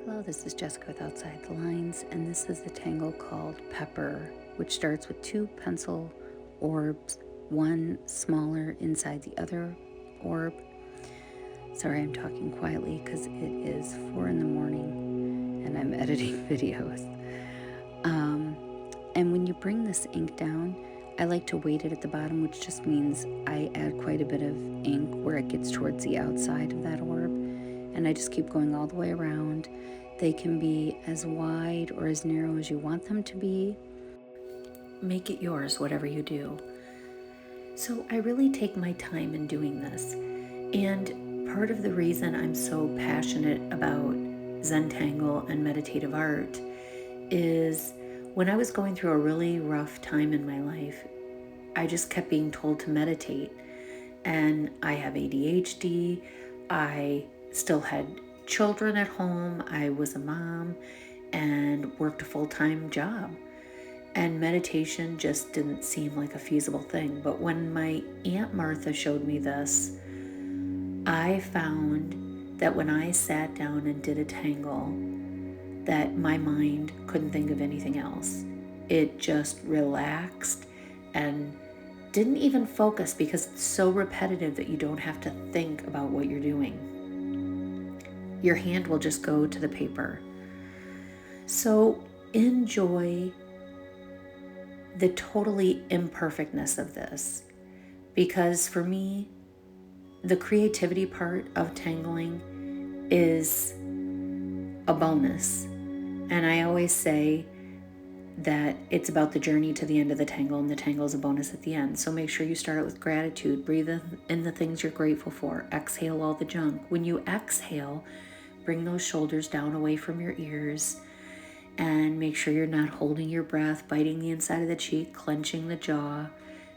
Hello, this is Jessica with Outside the Lines, and this is the tangle called Pepper, which starts with 2 pencil orbs, one smaller inside the other orb. Sorry, I'm talking quietly because it is 4 in the morning and I'm editing videos. And when you bring this ink down, I like to weight it at the bottom, which just means I add quite a bit of ink where it gets towards the outside of that orb. And I just keep going all the way around. They can be as wide or as narrow as you want them to be. Make it yours, whatever you do. So I really take my time in doing this. And part of the reason I'm so passionate about Zentangle and meditative art is when I was going through a really rough time in my life, I just kept being told to meditate. And I have ADHD. I still had children at home. I was a mom and worked a full-time job. And meditation just didn't seem like a feasible thing. But when my Aunt Martha showed me this, I found that when I sat down and did a tangle, that my mind couldn't think of anything else. It just relaxed and didn't even focus because it's so repetitive that you don't have to think about what you're doing. Your hand will just go to the paper. So enjoy the totally imperfectness of this, because for me, the creativity part of tangling is a bonus. And I always say that it's about the journey to the end of the tangle, and the tangle is a bonus at the end. So make sure you start it with gratitude. Breathe in the things you're grateful for. Exhale all the junk. When you exhale, bring those shoulders down away from your ears, and make sure you're not holding your breath, biting the inside of the cheek, clenching the jaw.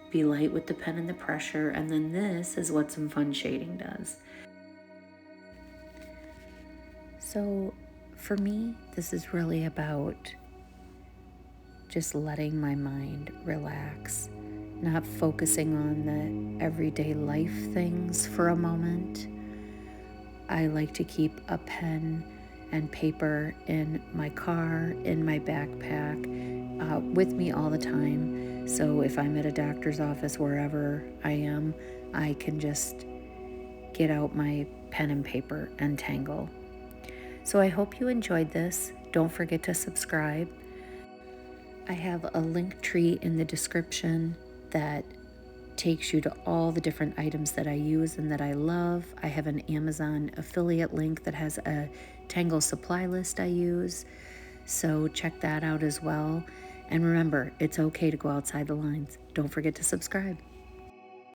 Be light with the pen and the pressure. And then this is what some fun shading does. So for me, this is really about just letting my mind relax, not focusing on the everyday life things for a moment. I like to keep a pen and paper in my car, in my backpack, with me all the time. So if I'm at a doctor's office, wherever I am, I can just get out my pen and paper and tangle. So I hope you enjoyed this. Don't forget to subscribe. I have a link tree in the description that takes you to all the different items that I use and that I love. I have an Amazon affiliate link that has a Tangle supply list I use. So check that out as well. And remember, it's okay to go outside the lines. Don't forget to subscribe.